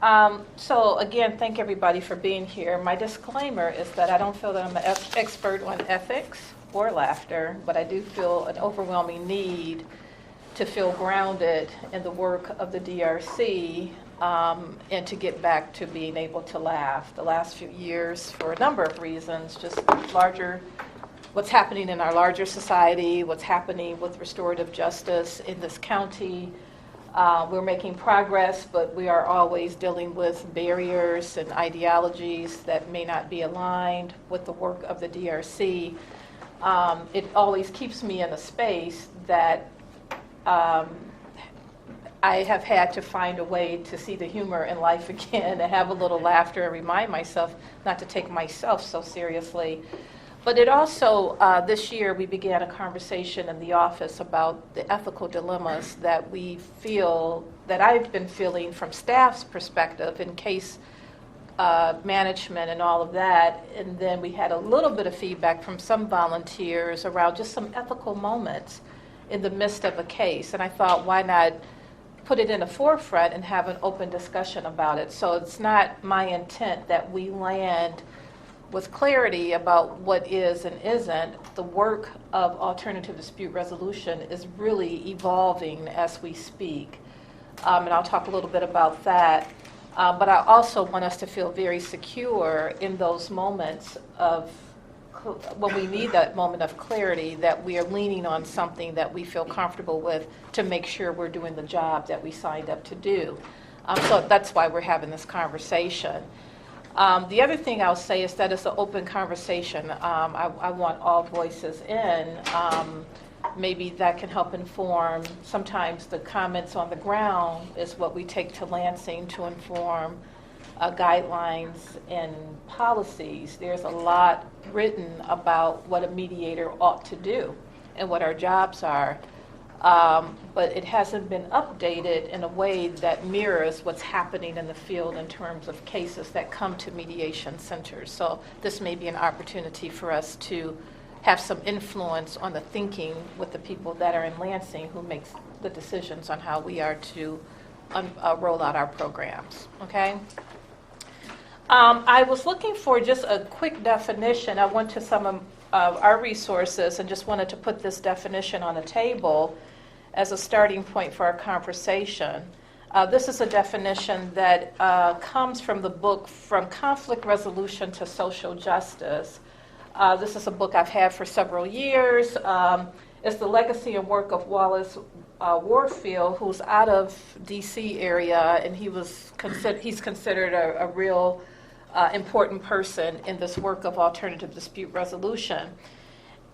So again, thank everybody for being here. My disclaimer is that I don't feel that I'm an expert on ethics or laughter, but I do feel an overwhelming need to feel grounded in the work of the DRC and to get back to being able to laugh. The last few years, for a number of reasons, just what's happening in our larger society, what's happening with restorative justice in this county. We're making progress, but we are always dealing with barriers and ideologies that may not be aligned with the work of the DRC. It always keeps me in a space that I have had to find a way to see the humor in life again and have a little laughter and remind myself not to take myself so seriously. But it also, this year, we began a conversation in the office about the ethical dilemmas that we feel, that I've been feeling from staff's perspective in case management and all of that. And then we had a little bit of feedback from some volunteers around just some ethical moments in the midst of a case. And I thought, why not put it in the forefront and have an open discussion about it? So it's not my intent that we land with clarity about what is and isn't. The work of alternative dispute resolution is really evolving as we speak. And I'll talk a little bit about that. But I also want us to feel very secure in those moments of when we need that moment of clarity, that we are leaning on something that we feel comfortable with to make sure we're doing the job that we signed up to do. So that's why we're having this conversation. The other thing I'll say is that it's an open conversation. I want all voices in. Maybe that can help inform. Sometimes the comments on the ground is what we take to Lansing to inform guidelines and policies. There's a lot written about what a mediator ought to do and what our jobs are. But it hasn't been updated in a way that mirrors what's happening in the field in terms of cases that come to mediation centers. So this may be an opportunity for us to have some influence on the thinking with the people that are in Lansing who makes the decisions on how we are to roll out our programs, okay? I was looking for just a quick definition. I went to some of our resources and just wanted to put this definition on the table as a starting point for our conversation. This is a definition that comes from the book From Conflict Resolution to Social Justice. This is a book I've had for several years. It's the legacy and work of Wallace Warfield, who's out of D.C. area, and he's considered a real important person in this work of alternative dispute resolution.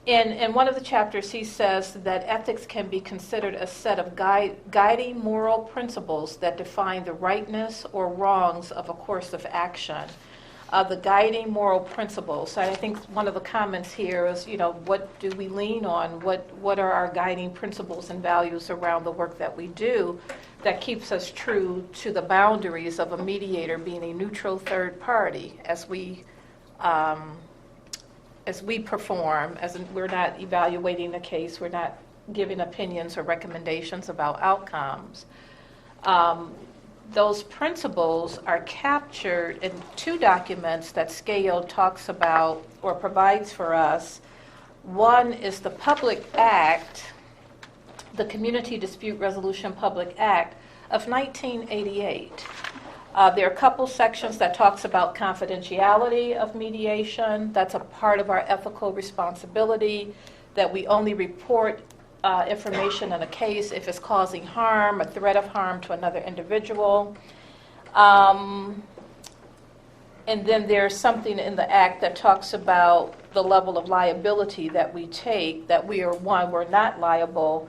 In one of the chapters, he says that ethics can be considered a set of guiding moral principles that define the rightness or wrongs of a course of action. The guiding moral principles. So I think one of the comments here is, what do we lean on? What are our guiding principles and values around the work that we do that keeps us true to the boundaries of a mediator being a neutral third party as we perform, we're not evaluating the case, we're not giving opinions or recommendations about outcomes. Those principles are captured in two documents that Scale talks about or provides for us. One is the Public Act, the Community Dispute Resolution Public Act of 1988. There are a couple sections that talks about confidentiality of mediation. That's a part of our ethical responsibility, that we only report information in a case if it's causing harm, a threat of harm to another individual. And then there's something in the Act that talks about the level of liability that we take, that we're not liable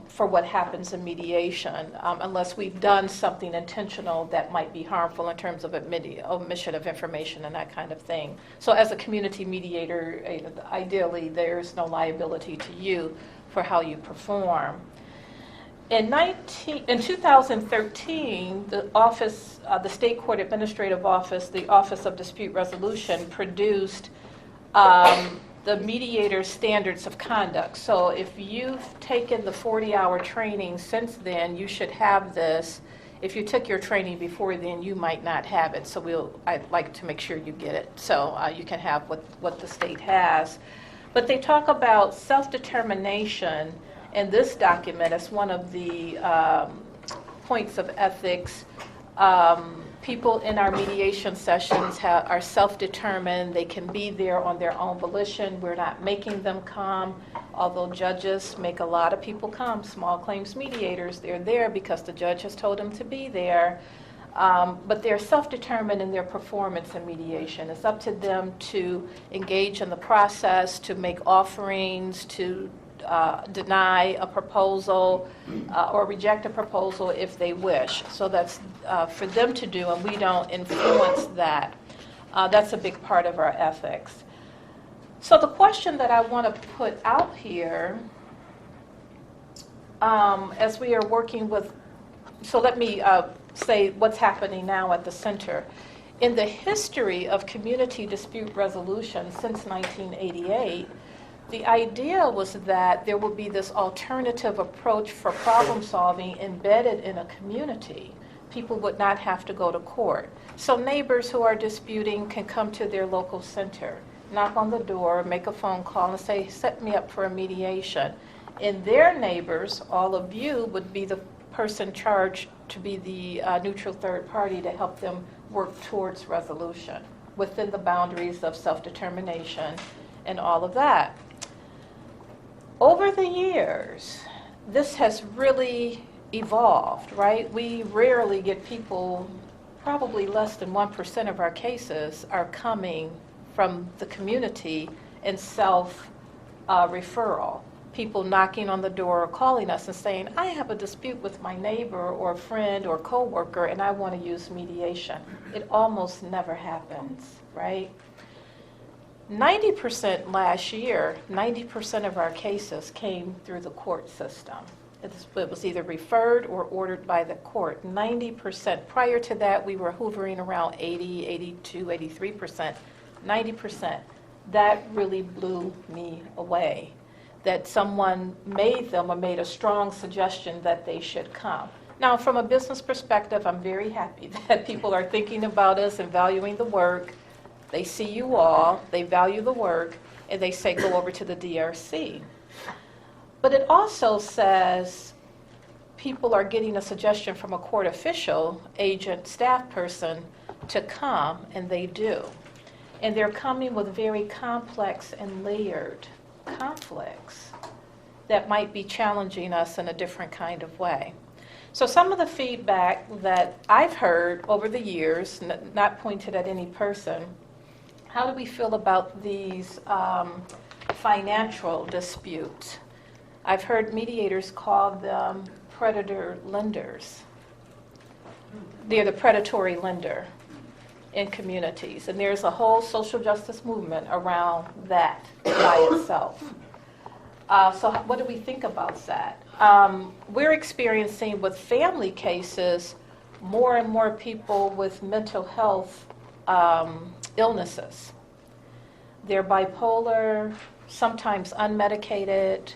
for what happens in mediation, unless we've done something intentional that might be harmful in terms of omission of information and that kind of thing. So as a community mediator, ideally there's no liability to you for how you perform. In 2013, the State Court Administrative Office, the Office of Dispute Resolution, produced the Mediator Standards of Conduct. So if you've taken the 40-hour training since then, you should have this. if you took your training before then, you might not have it. So I'd like to make sure you get it so you can have what the state has. But they talk about self-determination in this document as one of the points of ethics. People in our mediation sessions are self-determined. They can be there on their own volition. We're not making them come, although judges make a lot of people come. Small claims mediators, they're there because the judge has told them to be there. But they're self-determined in their performance in mediation. It's up to them to engage in the process, to make offerings, to deny a proposal or reject a proposal if they wish. So that's for them to do, and we don't influence that. That's a big part of our ethics. So the question that I want to put out here, as we are working with, so let me say what's happening now at the center. In the history of community dispute resolution since 1988, the idea was that there would be this alternative approach for problem solving embedded in a community. People would not have to go to court. So neighbors who are disputing can come to their local center, knock on the door, make a phone call and say, set me up for a mediation. And their neighbors, all of you, would be the person charged to be the neutral third party to help them work towards resolution within the boundaries of self-determination and all of that. Over the years, this has really evolved, right? We rarely get people, probably less than 1% of our cases are coming from the community in self-referral. People knocking on the door or calling us and saying, I have a dispute with my neighbor or friend or coworker and I want to use mediation. It almost never happens, right? 90% last year, 90% of our cases came through the court system. It was either referred or ordered by the court. 90%. Prior to that, we were hovering around 80, 82, 83%. 90%. That really blew me away. That someone made them or made a strong suggestion that they should come. Now, from a business perspective, I'm very happy that people are thinking about us and valuing the work. They see you all, they value the work, and they say go over to the DRC. But it also says people are getting a suggestion from a court official, agent, staff person to come, and they do. And they're coming with very complex and layered conflicts that might be challenging us in a different kind of way. So some of the feedback that I've heard over the years, not pointed at any person, how do we feel about these financial disputes? I've heard mediators call them predator lenders. They're the predatory lender in communities. And there's a whole social justice movement around that by itself. So what do we think about that? We're experiencing with family cases more and more people with mental health illnesses. They're bipolar, sometimes unmedicated,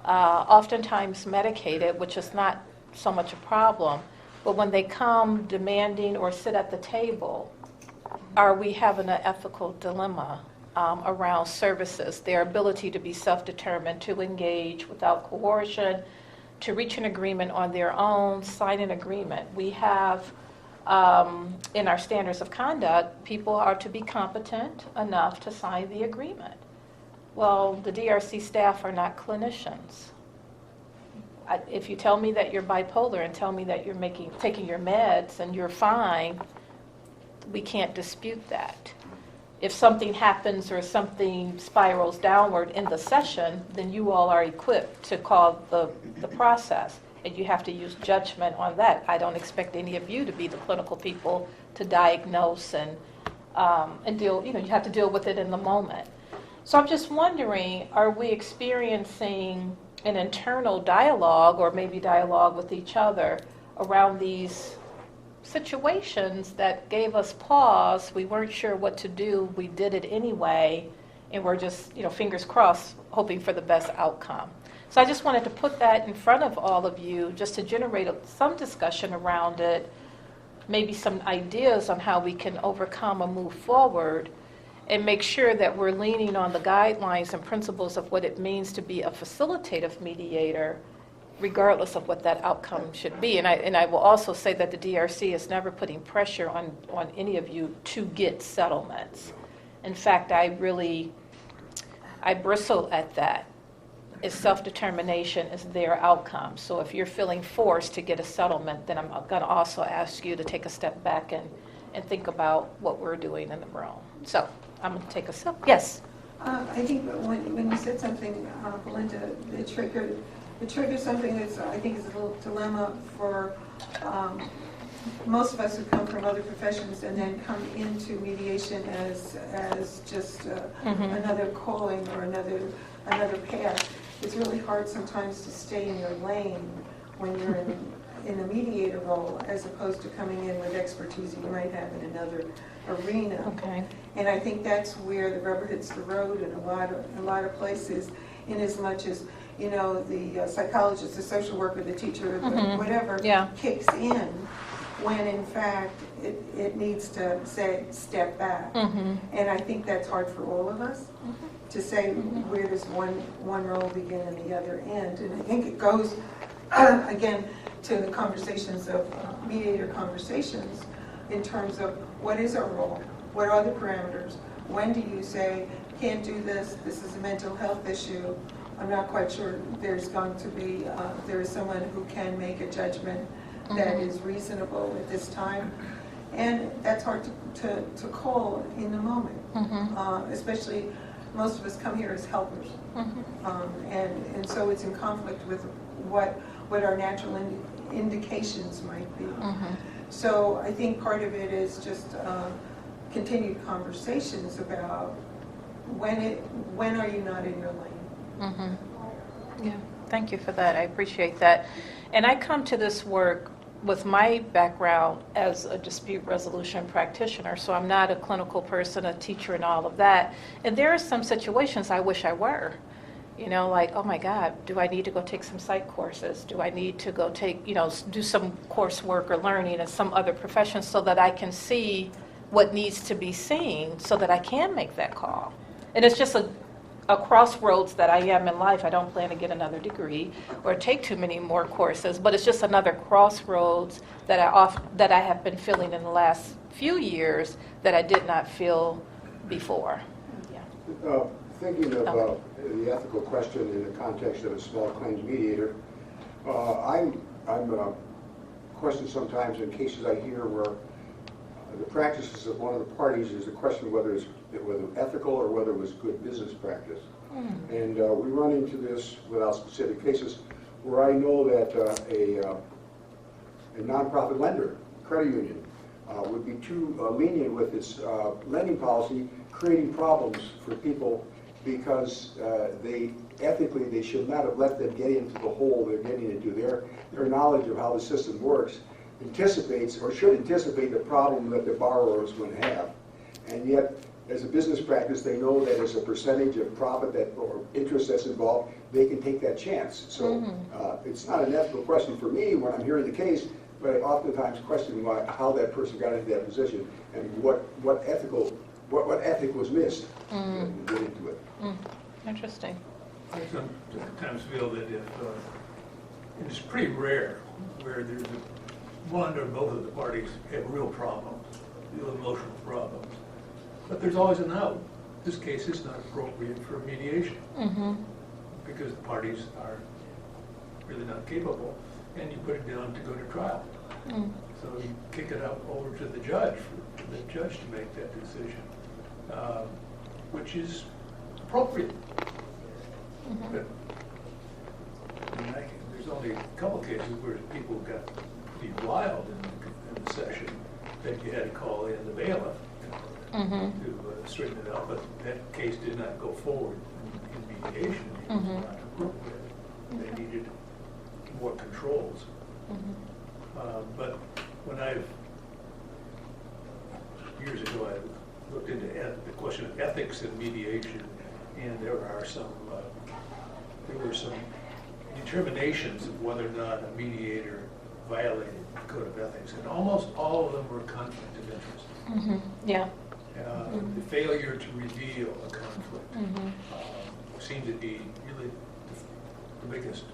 oftentimes medicated, which is not so much a problem. But when they come demanding or sit at the table, are we having an ethical dilemma around services, their ability to be self-determined, to engage without coercion, to reach an agreement on their own, sign an agreement. We have, in our standards of conduct, people are to be competent enough to sign the agreement. Well, the DRC staff are not clinicians. If you tell me that you're bipolar and tell me that you're taking your meds and you're fine, we can't dispute that. If something happens or something spirals downward in the session, then you all are equipped to call the process, and you have to use judgment on that. I don't expect any of you to be the clinical people to diagnose and deal, you have to deal with it in the moment. So I'm just wondering, are we experiencing an internal dialogue or maybe dialogue with each other around these situations that gave us pause? We weren't sure what to do. We did it anyway. and we're just, fingers crossed, hoping for the best outcome. So I just wanted to put that in front of all of you, just to generate some discussion around it, maybe some ideas on how we can overcome or move forward, and make sure that we're leaning on the guidelines and principles of what it means to be a facilitative mediator, regardless of what that outcome should be. And I will also say that the DRC is never putting pressure on any of you to get settlements. In fact, I bristle at that. Is self-determination is their outcome. So if you're feeling forced to get a settlement, then I'm going to also ask you to take a step back and think about what we're doing in the room. So I'm going to take a sip. Yes? I think when you said something, Belinda, it triggered something that I think is a little dilemma for most of us who come from other professions and then come into mediation as just another calling or another path. It's really hard sometimes to stay in your lane when you're in a mediator role, as opposed to coming in with expertise you might have in another arena. Okay. And I think that's where the rubber hits the road in a lot of places, in as much as the psychologist, the social worker, the teacher, whatever, kicks in, when in fact it needs to say step back. And I think that's hard for all of us to say where does one role begin and the other end. And I think it goes again to the conversations of mediator conversations in terms of what is our role, what are the parameters, when do you say can't do this, this is a mental health issue. I'm not quite sure there's going to be, there is someone who can make a judgment that is reasonable at this time. And that's hard to call in the moment, especially most of us come here as helpers. And so it's in conflict with what our natural indications might be. So I think part of it is just continued conversations about when are you not in your lane. Yeah, thank you for that. I appreciate that. And I come to this work with my background as a dispute resolution practitioner, so I'm not a clinical person, a teacher, and all of that. And there are some situations I wish I were. Like, oh my God, do I need to go take some psych courses? Do I need to go take, do some coursework or learning in some other profession so that I can see what needs to be seen so that I can make that call? And it's just a crossroads that I am in life. I don't plan to get another degree or take too many more courses, but it's just another crossroads that I have been feeling in the last few years that I did not feel before. Yeah. Thinking of the ethical question in the context of a small claims mediator, I'm questioned sometimes in cases I hear where the practices of one of the parties is the question whether it's ethical or whether it was good business practice. And we run into this without specific cases where I know that a nonprofit lender, credit union, would be too lenient with its lending policy, creating problems for people because they should not have let them get into the hole they're getting into. Their knowledge of how the system works anticipates or should anticipate the problem that the borrower is going to have. And yet, as a business practice, they know that as a percentage of profit or interest that's involved, they can take that chance. So it's not an ethical question for me when I'm hearing the case, but I oftentimes question how that person got into that position and what ethic was missed to get into it. Interesting. I sometimes feel that if it's pretty rare where there's one or both of the parties have real problems, real emotional problems, but there's always an out. This case is not appropriate for mediation because the parties are really not capable, and you put it down to go to trial. So you kick it up over to the judge for the judge to make that decision, which is appropriate. But there's only a couple cases where people got pretty wild in the session that you had to call in the bailiff to straighten it out. But that case did not go forward in mediation. It was not appropriate. They needed more controls. But when years ago, I looked into the question of ethics in mediation. and there were some determinations of whether or not a mediator violated the code of ethics, and almost all of them were conflict of interest. Yeah. The failure to reveal a conflict seemed to be really the biggest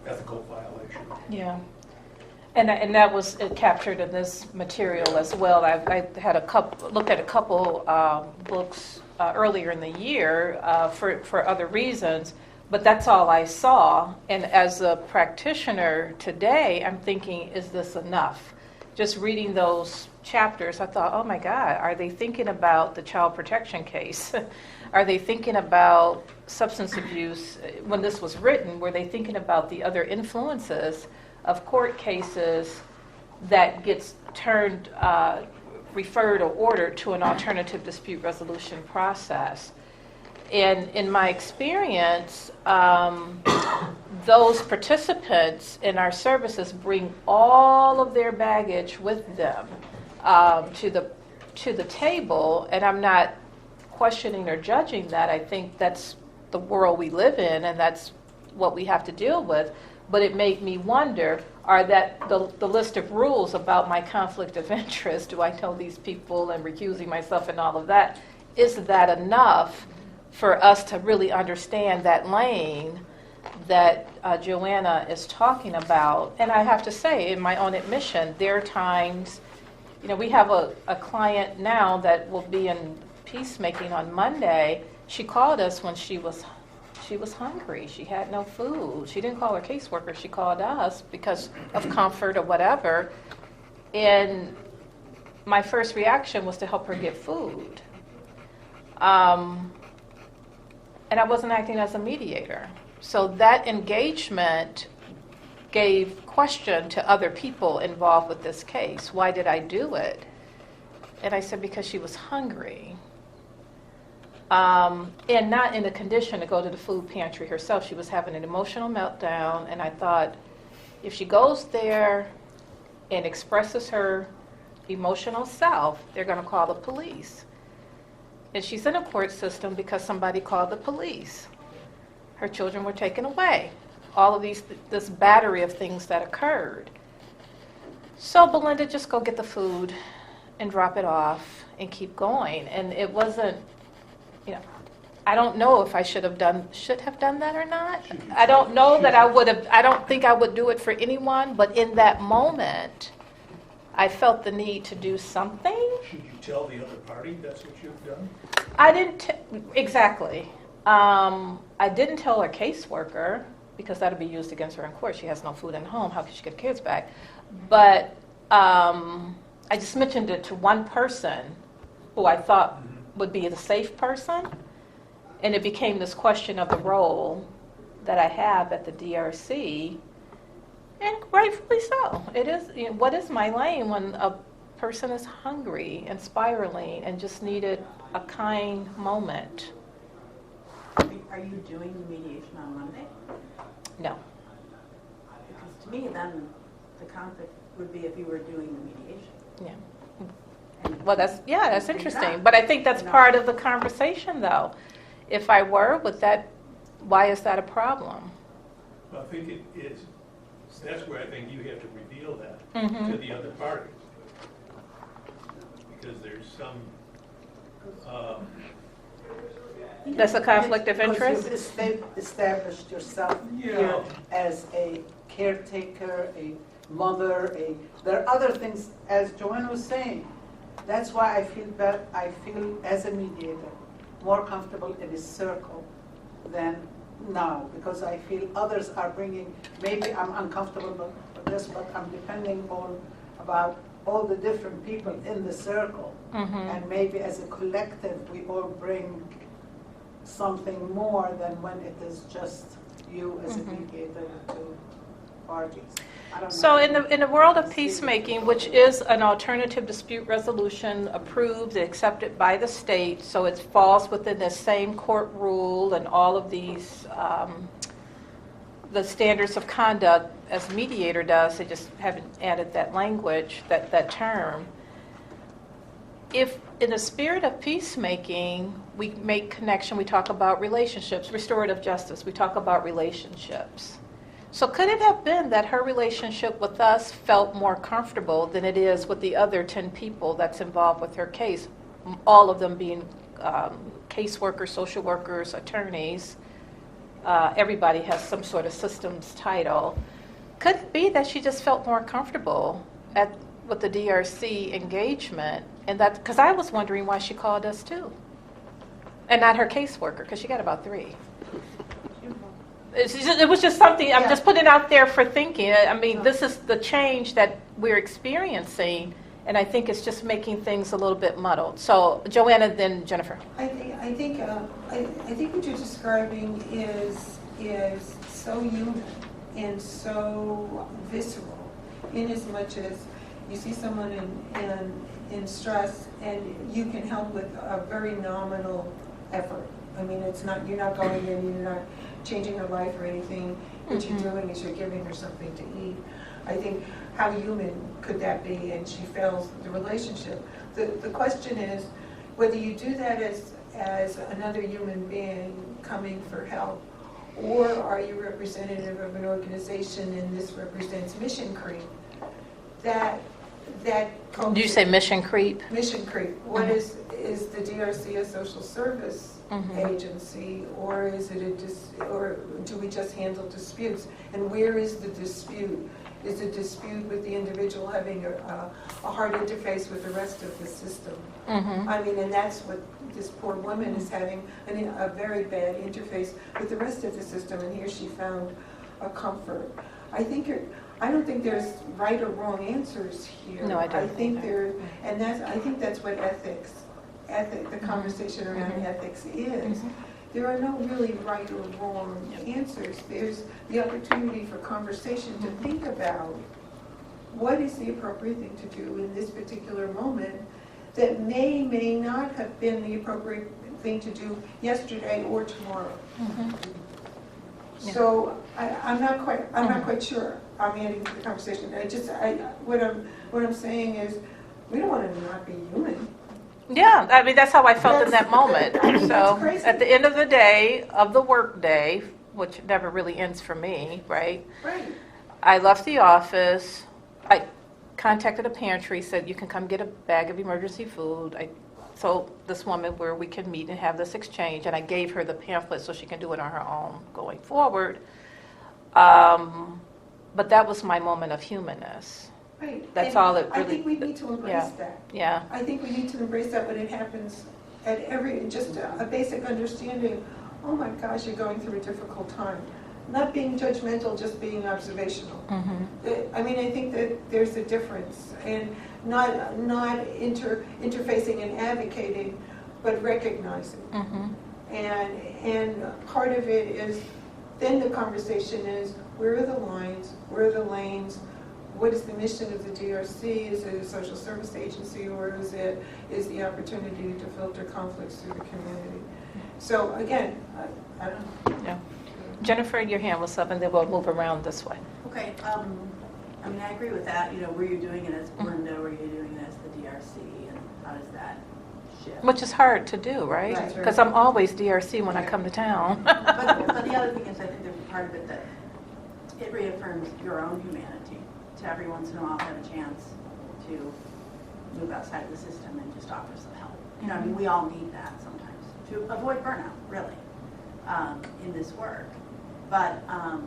ethical violation. Yeah. And that was captured in this material as well. I had looked at a couple books earlier in the year for other reasons, but that's all I saw. And as a practitioner today, I'm thinking, is this enough? Just reading those chapters, I thought, oh my God, are they thinking about the child protection case? Are they thinking about substance abuse? When this was written, were they thinking about the other influences of court cases that gets referred or ordered to an alternative dispute resolution process? And in my experience, those participants in our services bring all of their baggage with them to the table, and I'm not questioning or judging that. I think that's the world we live in, and that's what we have to deal with. But it made me wonder, are that the list of rules about my conflict of interest, do I know these people and recusing myself and all of that, is that enough for us to really understand that lane that Joanna is talking about? And I have to say, in my own admission, there are times, we have a client now that will be in peacemaking on Monday. She called us when she was hungry. She had no food. She didn't call her caseworker. She called us because of comfort or whatever. And my first reaction was to help her get food. And I wasn't acting as a mediator. So that engagement gave question to other people involved with this case. Why did I do it? And I said, because she was hungry. And not in a condition to go to the food pantry herself. She was having an emotional meltdown, and I thought, if she goes there and expresses her emotional self, they're going to call the police. And she's in a court system because somebody called the police. Her children were taken away. All of this battery of things that occurred. So Belinda, just go get the food and drop it off and keep going. And it wasn't, I don't know if I should have done that or not. I don't know that I would have. I don't think I would do it for anyone. But in that moment, I felt the need to do something. Should you tell the other party that's what you've done? I didn't exactly. I didn't tell her caseworker because that would be used against her in court. She has no food in home. How could she get her kids back? But I just mentioned it to one person who I thought would be the safe person. And it became this question of the role that I have at the DRC, and rightfully so. It is, what is my lane when a person is hungry and spiraling and just needed a kind moment? Are you doing the mediation on Monday? No. Because to me, then the conflict would be if you were doing the mediation. Yeah. Well, that's interesting. But I think that's part of the conversation, though. If I were, why is that a problem? Well, I think it is. That's where I think you have to reveal that to the other party. Because there's some... That's a conflict of interest? Because you've established yourself here as a caretaker, a mother, there are other things, as Joanna was saying. That's why I feel as a mediator more comfortable in a circle than now, because I feel others are bringing, maybe I'm uncomfortable with this, but I'm depending on about all the different people in the circle. And maybe as a collective, we all bring something more than when it is just you as a mediator with two parties. I don't So know. in the world of peacemaking, which is an alternative dispute resolution approved and accepted by the state, so it falls within the same court rule and all of these, the standards of conduct as Mediator does, they just haven't added that language, that term. if in the spirit of peacemaking, we make connection, we talk about relationships, restorative justice, we talk about relationships. So could it have been that her relationship with us felt more comfortable than it is with the other 10 people that's involved with her case, all of them being caseworkers, social workers, attorneys? Everybody has some sort of systems title. Could it be that she just felt more comfortable with the DRC engagement? And that, because I was wondering why she called us too. And not her caseworker, because she got about 3. It was just something, I'm just putting it out there for thinking. I mean, this is the change that we're experiencing, and I think it's just making things a little bit muddled. So Joanna, then Jennifer. I think what you're describing is so human and so visceral, in as much as you see someone in stress and you can help with a very nominal effort. I mean, you're not going in, you're not changing her life or anything. What you're doing is you're giving her something to eat. I think, how human could that be? And she fails the relationship. The question is whether you do that as another human being coming for help, or are you representative of an organization and this represents mission creep? That Do you say mission creep? Mission creep. What is the DRC a social service agency, or is it or do we just handle disputes? And where is the dispute? Is a dispute with the individual having a hard interface with the rest of the system? I mean, and that's what this poor woman is having, a very bad interface with the rest of the system, and here she found a comfort. I don't think there's right or wrong answers here. No, I don't. I think I think that's what the conversation around ethics is. There are no really right or wrong answers. There's the opportunity for conversation to think about what is the appropriate thing to do in this particular moment that may not have been the appropriate thing to do yesterday or tomorrow. So I'm not quite sure I'm adding to the conversation. What I'm saying is we don't want to not be human. Yeah, I mean, that's how I felt in that moment. That's So crazy. at the end of the day, of the work day, which never really ends for me, right? Right. I left the office. I contacted a pantry, said, you can come get a bag of emergency food. I told this woman where we can meet and have this exchange, and I gave her the pamphlet so she can do it on her own going forward. But that was my moment of humanness. Right. That's And all it I really- think we need to embrace that. Yeah. I think we need to embrace that when it happens at just a basic understanding. Oh my gosh, you're going through a difficult time. Not being judgmental, just being observational. I mean, I think that there's a difference, and not interfacing and advocating, but recognizing. And part of it is, then the conversation is, where are the lines? Where are the lanes? What is the mission of the DRC? Is it a social service agency, or is the opportunity to filter conflicts through the community? So again, I don't know. Yeah. Jennifer, your hand was up, and then we'll move around this way. Okay, I mean, I agree with that. Were you doing it as Belinda, were you doing it as the DRC, and how does that shift? Which is hard to do, right? Right. Because I'm always DRC when I come to town. But the other thing is, I think there's part of it that it reaffirms your own humanity. To every once in a while have a chance to move outside of the system and just offer some help. I mean, we all need that sometimes to avoid burnout, really, in this work. But I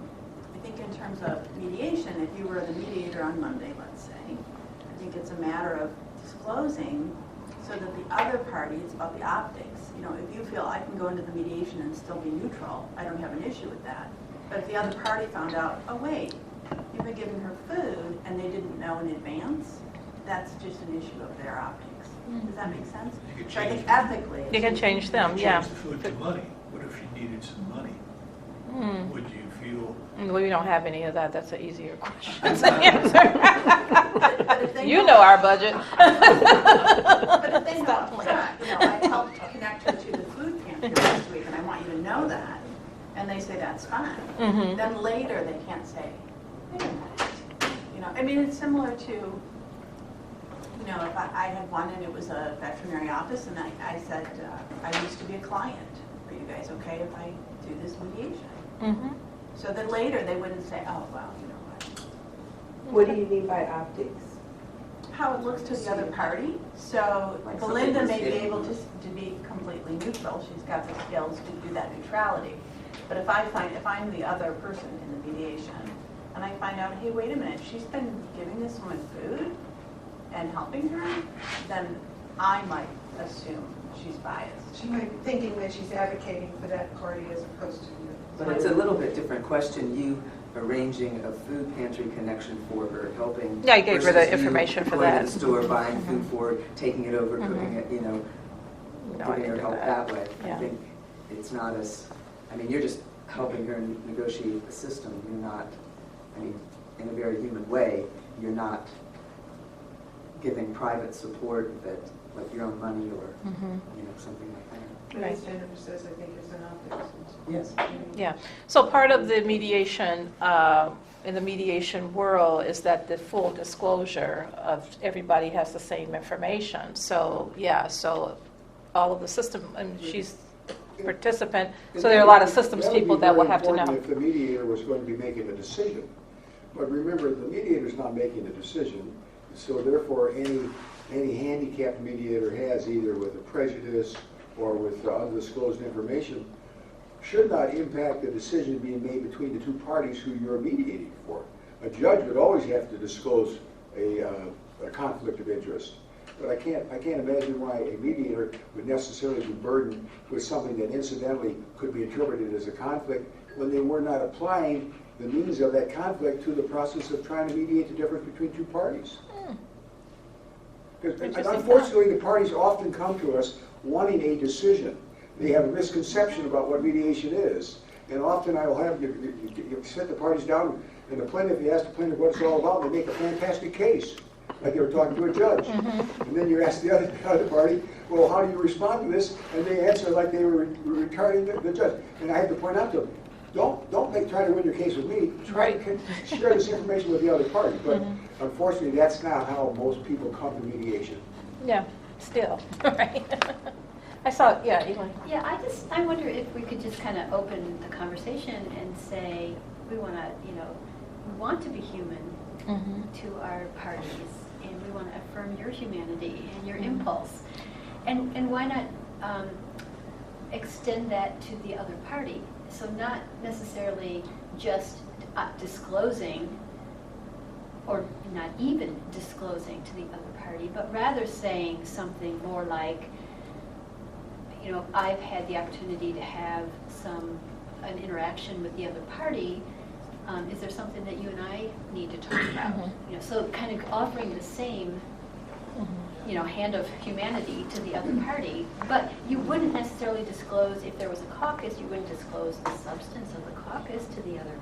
think in terms of mediation, if you were the mediator on Monday, let's say, I think it's a matter of disclosing so that the other party, it's about the optics. If you feel I can go into the mediation and still be neutral, I don't have an issue with that. But if the other party found out, oh wait, you've been giving her food and they didn't know in advance, that's just an issue of their optics. Does that make sense? You could So I think change- ethically. You can change them, Change yeah. the food to money. What if she needed some money? Would you feel? We don't have any of that. That's an easier question to answer. But if they You know our budget. But if they know up front, I helped connect her to the food pantry last week and I want you to know that, and they say that's fine, then later they can't say, wait a minute. I mean, it's similar to You know, if I had one and it was a veterinary office, and I said, I used to be a client. Are you guys okay if I do this mediation? Mm-hmm. So that later they wouldn't say, oh, well, you know what. What do you mean by optics? How it looks to the other party. So Like Belinda may be something able to be completely neutral. She's got the skills to do that neutrality. But if I'm the other person in the mediation, and I find out, hey, wait a minute, she's been giving this woman food and helping her, then I might assume she's biased. She might be thinking that she's advocating for that party as opposed to you. But it's a little bit different question. You arranging a food pantry connection for her, helping. Yeah, I gave her the versus you information for going that. to the store, buying food for her, taking it over, cooking it, you know, No, I giving her didn't do help that. that way. Yeah. I think it's not as, I mean, you're just helping her negotiate the system. You're not, I mean, in a very human way, you're not giving private support that, like your own money or, you know, something like that. Right. As Jennifer says, I think it's an optics. Yes. Yeah, so part of the mediation, in the mediation world, is that the full disclosure of everybody has the same information. So, yeah, so all of the system, and she's a participant, so there are a lot of systems people that will have to That would know. be very important if the mediator was going to be making a decision. But remember, the mediator's not making a decision, so therefore any handicap the mediator has, either with a prejudice or with undisclosed information, should not impact the decision being made between the two parties who you're mediating for. A judge would always have to disclose a conflict of interest. But I can't imagine why a mediator would necessarily be burdened with something that incidentally could be interpreted as a conflict when they were not applying the means of that conflict to the process of trying to mediate the difference between two parties. Because Interesting unfortunately, the parties often come to us wanting a decision. They have a misconception about what mediation is. And often I will have, you sit the parties down, and the plaintiff, you ask the plaintiff what it's all about, and they make a fantastic case, like they were talking to a judge. And then you ask the other party, well, how do you respond to this? And they answer like they were retarding the judge. And I have to point out to them, don't try to win your case with me. Try to share this information with the other party. But unfortunately, that's not how most people come to mediation. Yeah, still, right? I saw, yeah, Eli. Yeah, I wonder if we could just kind of open the conversation and say, we want to be human to our parties, and we want to affirm your humanity and your impulse. And why not extend that to the other party? So not necessarily just disclosing, or not even disclosing to the other party, but rather saying something more like, you know, I've had the opportunity to have an interaction with the other party. Is there something that you and I need to talk about? You know, so kind of offering the same, you know, hand of humanity to the other party, but you wouldn't necessarily disclose, if there was a caucus, you wouldn't disclose the substance of the caucus to the other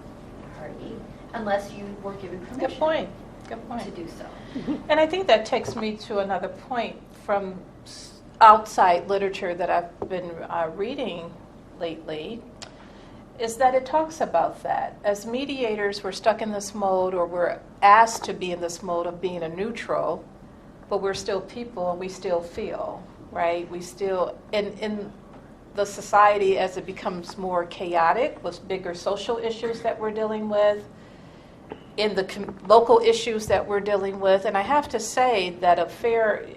party unless you were given permission. Good point. Good point. To do so. And I think that takes me to another point from outside literature that I've been reading lately, is that it talks about that. As mediators, we're stuck in this mode, or we're asked to be in this mode of being a neutral, but we're still people and we still feel, right? We still, in the society as it becomes more chaotic with bigger social issues that we're dealing with, in the local issues that we're dealing with, and I have to say that a fair,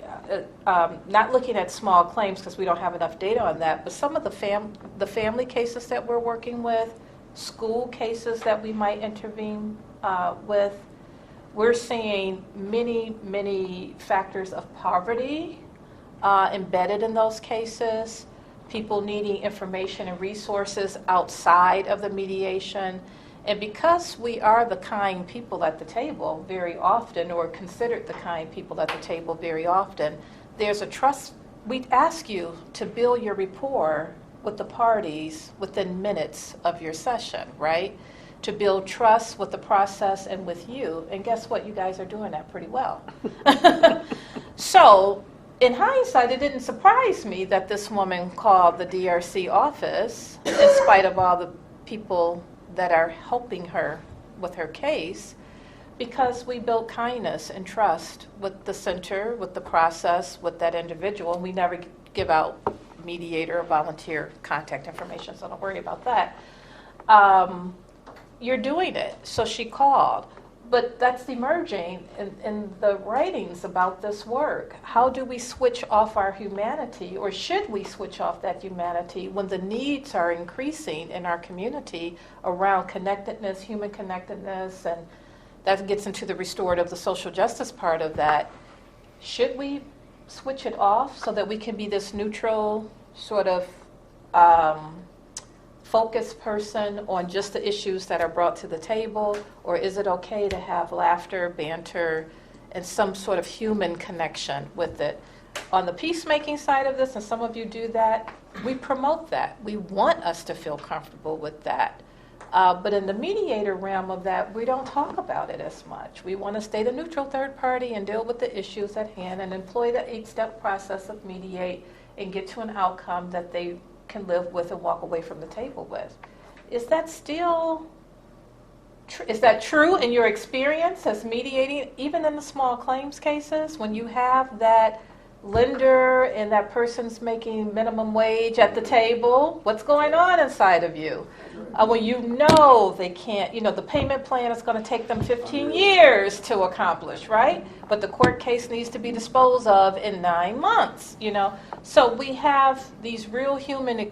not looking at small claims because we don't have enough data on that, but some of the family cases that we're working with, school cases that we might intervene with, we're seeing many factors of poverty embedded in those cases, people needing information and resources outside of the mediation. And because we are the kind people at the table very often, or considered the kind people at the table very often, there's a trust. We ask you to build your rapport with the parties within minutes of your session, right? To build trust with the process and with you. And guess what? You guys are doing that pretty well. So, in hindsight, it didn't surprise me that this woman called the DRC office, in spite of all the people that are helping her with her case, Because we built kindness and trust with the center, with the process, with that individual, and we never give out mediator or volunteer contact information, so don't worry about that. You're doing it. So she called. But that's emerging in the writings about this work. How do we switch off our humanity, or should we switch off that humanity when the needs are increasing in our community around connectedness, human connectedness, and that gets into the restorative, the social justice part of that. Should we switch it off so that we can be this neutral sort of focused person on just the issues that are brought to the table? Or is it okay to have laughter, banter, and some sort of human connection with it? On the peacemaking side of this, and some of you do that, we promote that. We want us to feel comfortable with that. But in the mediator realm of that, we don't talk about it as much. We want to stay the neutral third party and deal with the issues at hand and employ the 8-step process of mediate and get to an outcome that they can live with and walk away from the table with. Is that still, is that true in your experience as mediating, even in the small claims cases, when you have that lender and that person's making minimum wage at the table? What's going on inside of you? When you know they can't, the payment plan is going to take them 15 years to accomplish, right? But the court case needs to be disposed of in 9 months, So we have these real human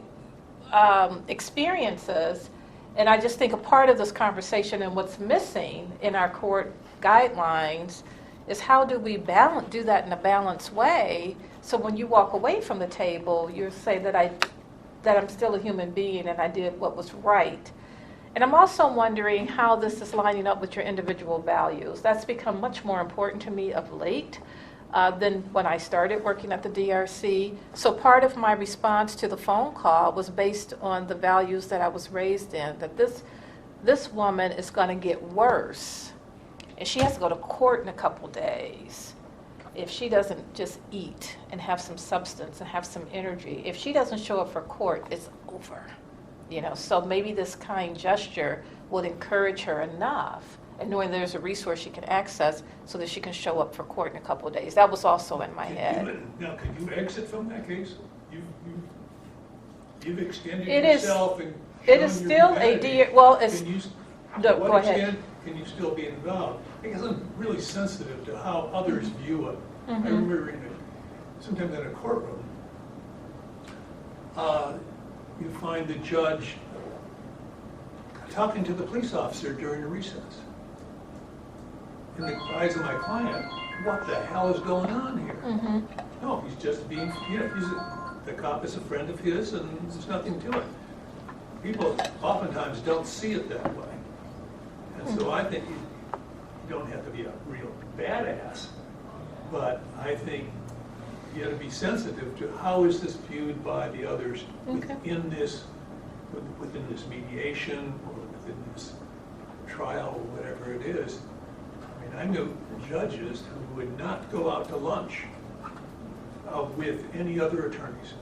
experiences, and I just think a part of this conversation and what's missing in our court guidelines is how do we do that in a balanced way, so when you walk away from the table, you say that I'm still a human being and I did what was right. And I'm also wondering how this is lining up with your individual values. That's become much more important to me of late than when I started working at the DRC. So part of my response to the phone call was based on the values that I was raised in, that this woman is going to get worse. And she has to go to court in a couple days. If she doesn't just eat and have some substance and have some energy, if she doesn't show up for court, it's over. So maybe this kind gesture would encourage her enough, and knowing there's a resource she can access so that she can show up for court in a couple of days. That was also in my head. Now, can you exit from that case? You've extended It is- yourself and It is shown still your a humanity. well, it's, Can you, no, to what go ahead. extent can you still be involved? Because I'm really sensitive to how others view it. I remember sometimes in a courtroom, you find the judge talking to the police officer during a recess. In the eyes of my client, what the hell is going on here? No, he's just being, the cop is a friend of his and there's nothing to it. People oftentimes don't see it that way. And so I think you don't have to be a real badass, but I think you have to be sensitive to how is this viewed by the others within this mediation or within this trial or whatever it is. I mean, I know judges who would not go out to lunch with any other attorneys.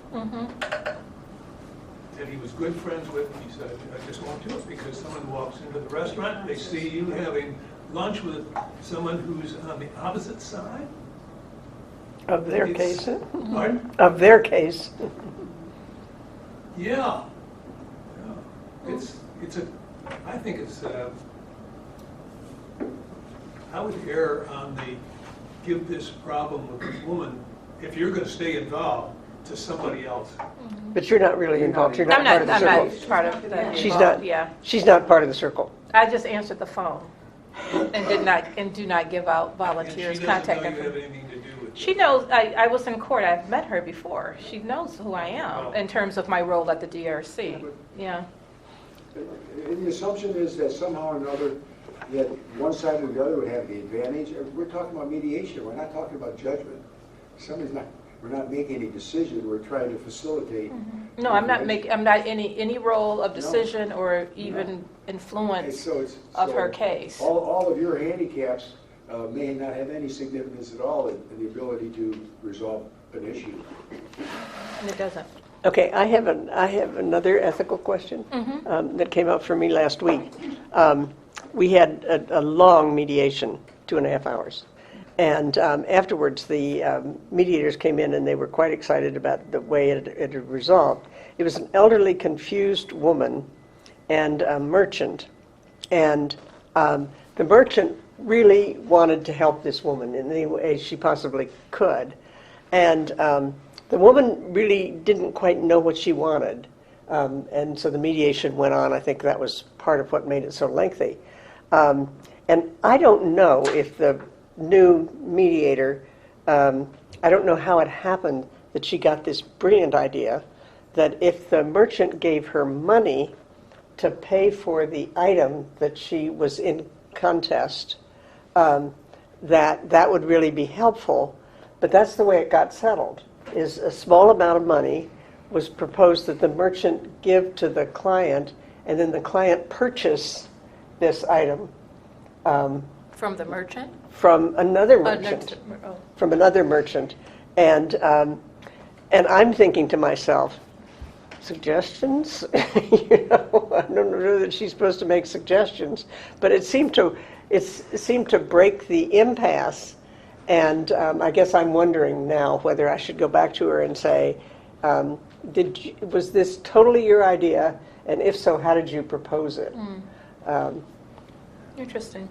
That he was good friends with, and he said, I just won't do it because someone walks into the restaurant, they see you having lunch with someone who's on the opposite side. Of their case? Pardon? Of their case. Yeah. I think it's, I would err on the give this problem with this woman, if you're going to stay involved, to somebody else. But you're not really involved. You're not part of the circle. Part of that. She's not. Yeah. She's not part of the circle. I just answered the phone and do not give out volunteers' contact And she doesn't know you have information. anything to do with it. She knows, I was in court, I've met her before. She knows who I am in terms of my role at the DRC. Yeah. And the assumption is that somehow or another, that one side or the other would have the advantage. We're talking about mediation. We're not talking about judgment. We're not making any decision. We're trying to facilitate. No, I'm not any role of decision or even influence of her case. All of your handicaps may not have any significance at all in the ability to resolve an issue. And it doesn't. Okay, I have another ethical question that came up for me last week. we had a long mediation, 2.5 hours. And afterwards, the mediators came in and they were quite excited about the way it had resolved. It was an elderly, confused woman and a merchant. And the merchant really wanted to help this woman in any way she possibly could. And the woman really didn't quite know what she wanted. And so the mediation went on. I think that was part of what made it so lengthy. And I don't know if the new mediator, I don't know how it happened that she got this brilliant idea that if the merchant gave her money to pay for the item that she was in contest, that would really be helpful. But that's the way it got settled, is a small amount of money was proposed that the merchant give to the client, and then the client purchase this item From the merchant? from another merchant. Oh. From another merchant. And I'm thinking to myself, suggestions? You know, I don't know that she's supposed to make suggestions, but it seemed to break the impasse. And I guess I'm wondering now whether I should go back to her and say, was this totally your idea? And if so, how did you propose it? Interesting.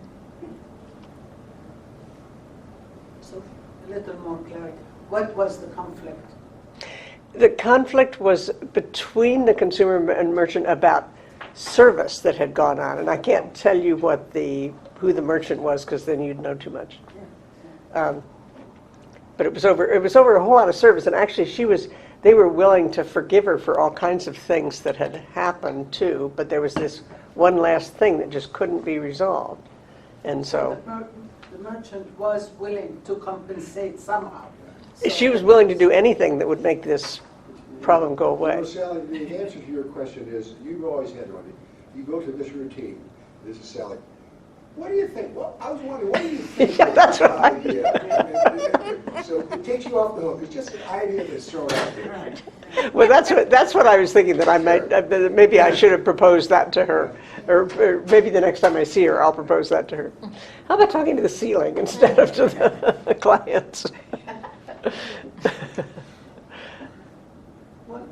So, a little more clarity. What was the conflict? The conflict was between the consumer and merchant about service that had gone on, and I can't tell you who the merchant was because then you'd know too much. But it was over a whole lot of service, and actually they were willing to forgive her for all kinds of things that had happened too, but there was this one last thing that just couldn't be resolved. And so The merchant was willing to compensate somehow. she was willing to do anything that would make this problem go You know, away. Sally, the answer to your question is, you've always had one. You go to this routine. This is Sally. What do you think? Well, I was wondering, what do you think? Yeah, that's about right. the idea? So it takes you off the hook. It's just an idea that's thrown out there. Well, that's what I was thinking, that I might, maybe I should have proposed that to her. Or maybe the next time I see her, I'll propose that to her. How about talking to the ceiling instead of to the clients? Well,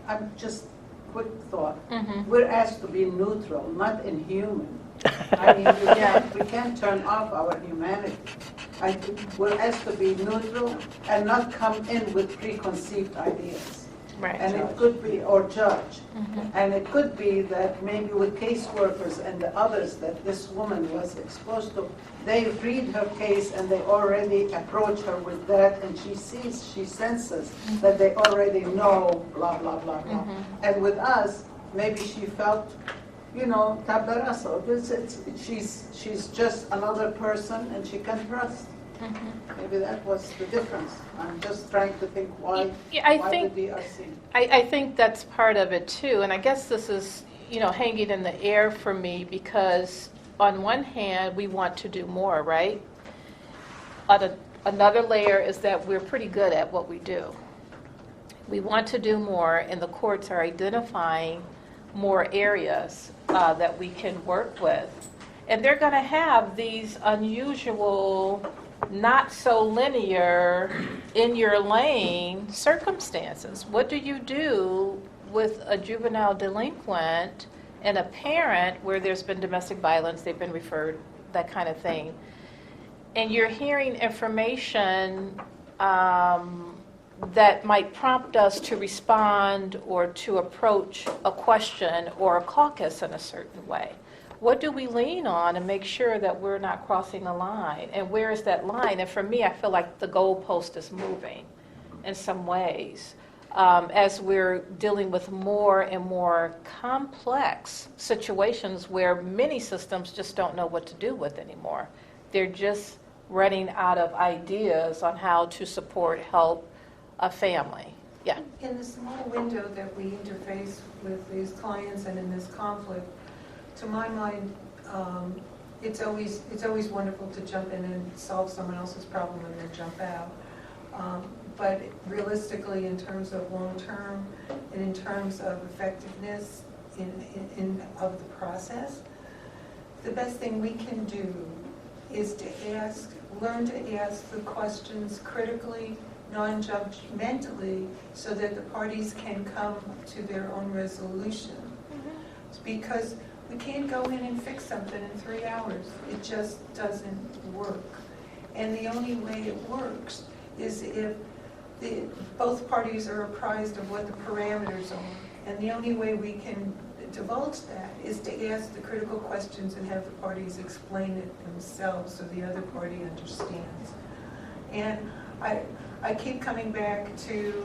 I'm just quick thought. We're asked to be neutral, not inhuman. I mean, we can't turn off our humanity. We're asked to be neutral and not come in with preconceived ideas. Right. And it could be, or judge. And it could be that maybe with caseworkers and the others that this woman was exposed to, they read her case and they already approach her with that, and she senses that they already know, blah, blah, blah, blah. And with us, maybe she felt, you know, tabla rasa. She's just another person and she can trust. Maybe that was the difference. I'm just trying to think why the DRC? I think that's part of it too, and I guess this is, hanging in the air for me because on one hand, we want to do more, right? Another layer is that we're pretty good at what we do. We want to do more, and the courts are identifying more areas that we can work with. And they're going to have these unusual, not so linear, in your lane circumstances. What do you do with a juvenile delinquent and a parent where there's been domestic violence, they've been referred, that kind of thing? And you're hearing information that might prompt us to respond or to approach a question or a caucus in a certain way. What do we lean on and make sure that we're not crossing a line? And where is that line? And for me, I feel like the goalpost is moving in some ways as we're dealing with more and more complex situations where many systems just don't know what to do with anymore. They're just running out of ideas on how to support, help a family. Yeah. In the small window that we interface with these clients and in this conflict, to my mind, it's always wonderful to jump in and solve someone else's problem and then jump out. But realistically, in terms of long-term and in terms of effectiveness of the process, the best thing we can do is to learn to ask the questions critically, non-judgmentally, so that the parties can come to their own resolution. It's because we can't go in and fix something in 3 hours. It just doesn't work. And the only way it works is if both parties are apprised of what the parameters are. And the only way we can divulge that is to ask the critical questions and have the parties explain it themselves so the other party understands. And I keep coming back to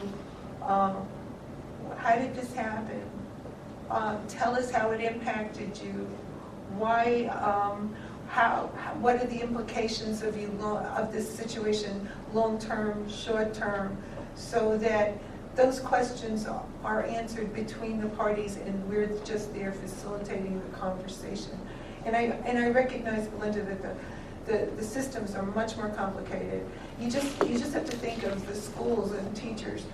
how did this happen? Tell us how it impacted you. Why? What are the implications of this situation, long term, short term, so that those questions are answered between the parties, and we're just there facilitating the conversation. And I recognize, Belinda, that the systems are much more complicated. You just have to think of the schools and teachers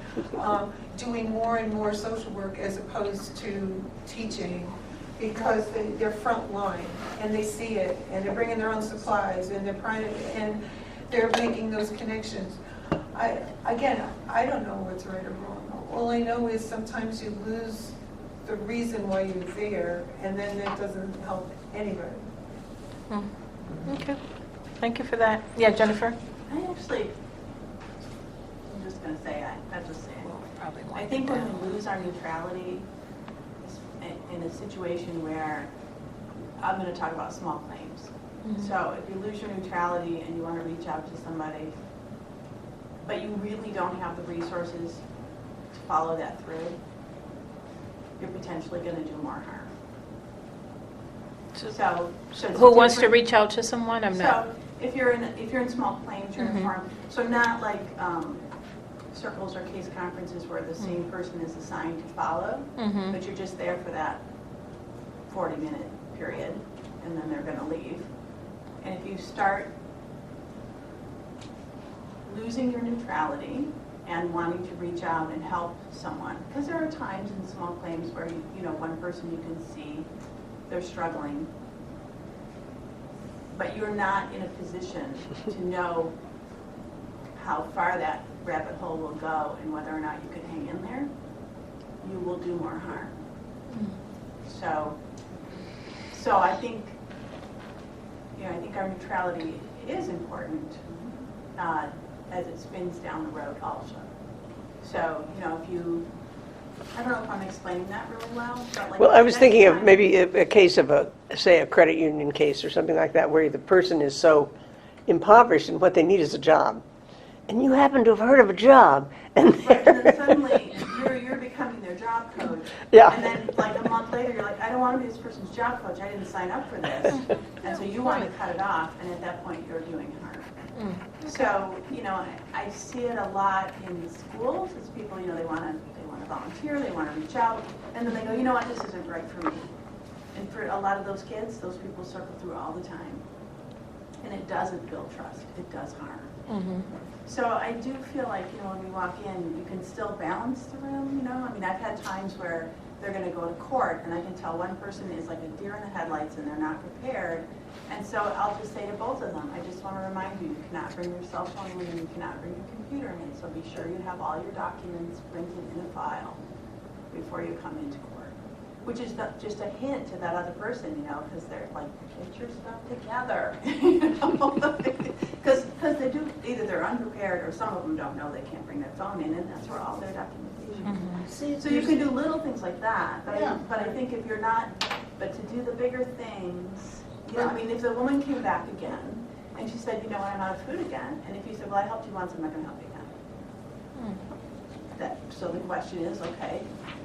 doing more and more social work as opposed to teaching, because they're front line and they see it and they're bringing their own supplies and they're making those connections. I don't know what's right or wrong. All I know is sometimes you lose the reason why you're there, and then that doesn't help anybody. Okay, thank you for that. Yeah, Jennifer? I'm just going to say, I'll just say, I think when we lose our neutrality in a situation where, I'm going to talk about small claims. So if you lose your neutrality and you want to reach out to somebody, but you really don't have the resources to follow that through, you're potentially going to do more harm. So Who wants to reach out to someone? I'm not. So if you're in small claims, you're informed. So not like circles or case conferences where the same person is assigned to follow, but you're just there for that 40-minute period, and then they're going to leave. And if you start losing your neutrality and wanting to reach out and help someone, because there are times in small claims where you know one person you can see they're struggling, but you're not in a position to know how far that rabbit hole will go and whether or not you can hang in there, you will do more harm. So I think, I think our neutrality is important as it spins down the road also. So, if you, I don't know if I'm explaining that really well, but like. Well, I was thinking of maybe a case of say a credit union case or something like that, where the person is so impoverished and what they need is a job. And you happen to have heard of a job. And then suddenly you're becoming their job coach. Yeah. And then like a month later, you're like, I don't want to be this person's job coach. I didn't sign up for this. And so you want to cut it off. And at that point, you're doing harm. So, I see it a lot in schools. It's people, they want to volunteer, they want to reach out, and then they go, you know what, this isn't right for me. And for a lot of those kids, those people circle through all the time. And it doesn't build trust. It does harm. So I do feel like, when we walk in, you can still balance the room, I've had times where they're going to go to court, and I can tell one person is like a deer in the headlights, and they're not prepared. And so I'll just say to both of them, I just want to remind you, you cannot bring your cell phone in, you cannot bring your computer in, so be sure you have all your documents printed in a file before you come into court. Which is just a hint to that other person, because they're like, get your stuff together. Because they do, either they're unprepared or some of them don't know they can't bring their phone in, and that's where all their documentation is. So you can do little things like that, but I think if you're not, but to do the bigger things, if the woman came back again and she said, I'm out of food again, and if you said, well, I helped you once, I'm not going to help you again. So the question is, okay,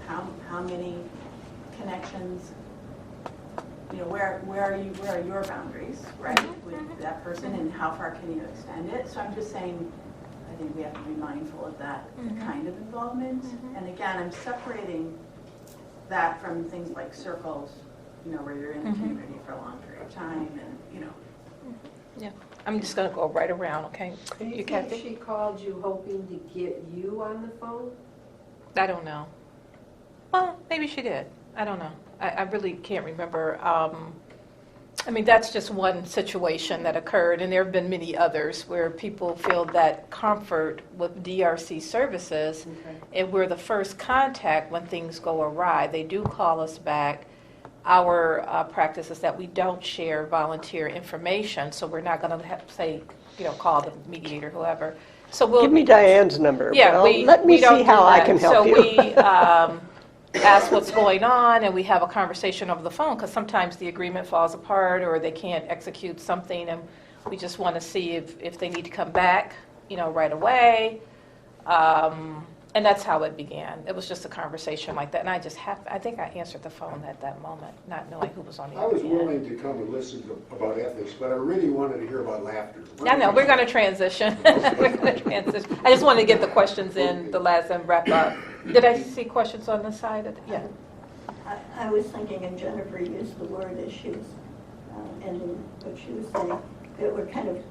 how many connections, where are your boundaries, right, with that person, and how far can you extend it? So I'm just saying, I think we have to be mindful of that kind of involvement. And again, I'm separating that from things like circles, where you're in the community for a long period of time, and Yeah, I'm just going to go right around, okay? Do you think Kathy? she called you hoping to get you on the phone? I don't know. Well, maybe she did. I don't know. I really can't remember. I mean, that's just one situation that occurred, and there have been many others where people feel that comfort with DRC services, and we're the first contact when things go awry. They do call us back. Our practice is that we don't share volunteer information, so we're not going to have to say, call the mediator, whoever. So we'll Give me Diane's number. Yeah, Well, we let me don't see do how I that. can help you. So we ask what's going on, and we have a conversation over the phone, because sometimes the agreement falls apart or they can't execute something, and we just want to see if they need to come back, right away. And that's how it began. It was just a conversation like that, and I think I answered the phone at that moment, not knowing who was on the I other was end. willing to come and listen about ethics, but I really wanted to hear about laughter. I know, we're going to transition. We're going to transition. I just wanted to get the questions in the last and wrap up. Did I see questions on the side? Yeah. I was thinking, and Jennifer used the word issues, and in what she was saying, that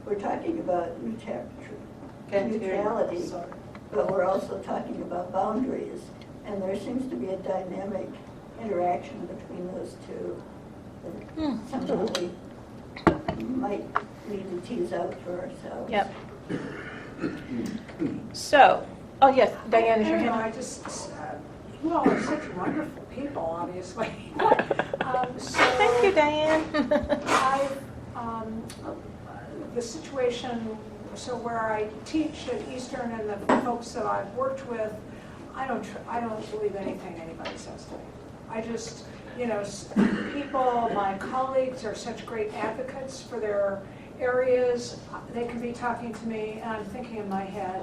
we're talking about neutrality, but we're also talking about boundaries, and there seems to be a dynamic interaction between those two that somehow we might need to tease out for ourselves. Yep. So, oh yes, Diane, is your hand? I just, you all are such wonderful people, obviously. Thank you, Diane. The situation, so where I teach at Eastern and the folks that I've worked with, I don't believe anything anybody says to me. I just, people, my colleagues are such great advocates for their areas. They can be talking to me, and I'm thinking in my head,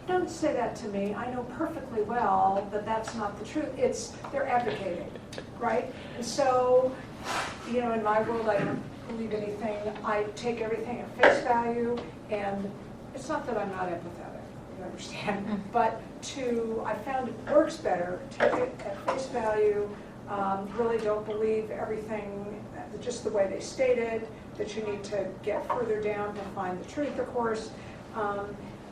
don't say that to me. I know perfectly well that that's not the truth. They're advocating, right? And so, in my world, I don't believe anything. I take everything at face value, and it's not that I'm not empathetic, you understand, but I found it works better, take it at face value, really don't believe everything just the way they stated, that you need to get further down to find the truth, of course,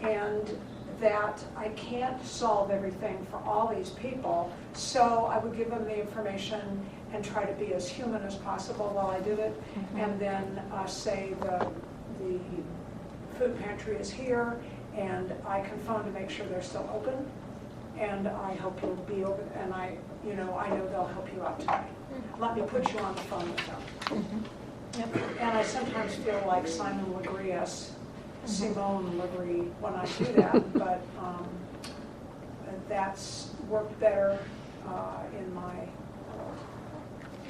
and that I can't solve everything for all these people, so I would give them the information and try to be as human as possible while I did it, and then say the food pantry is here, and I can phone to make sure they're still open, and I hope you'll be over, and I know they'll help you out tonight. Let me put you on the phone with them. Yep. And I sometimes feel like Simon Legris, Simone Legris when I do that, but that's worked better in my world.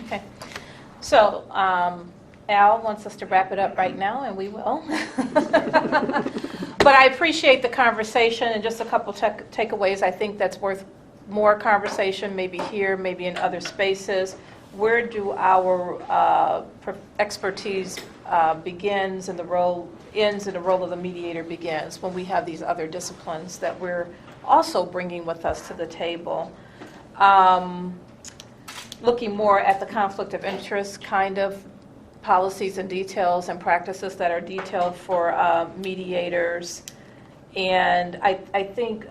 Okay. So, Al wants us to wrap it up right now, and we will. But I appreciate the conversation, and just a couple takeaways. I think that's worth more conversation, maybe here, maybe in other spaces. Where do our expertise begins and the role ends, and the role of the mediator begins, when we have these other disciplines that we're also bringing with us to the table. Looking more at the conflict of interest kind of policies and details and practices that are detailed for mediators. And I think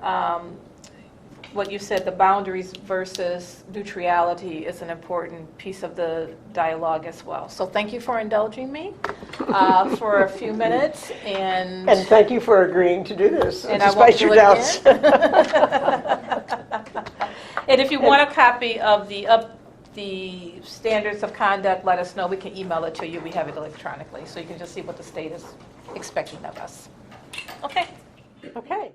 what you said, the boundaries versus neutrality, is an important piece of the dialogue as well. So thank you for indulging me for a few minutes. And thank you for agreeing to do this, and I won't despite do your it doubts. And if you want a copy of the standards of conduct, let us know. We can email it to you. We have it electronically, so you can just see what the state is expecting of us. Okay. Okay.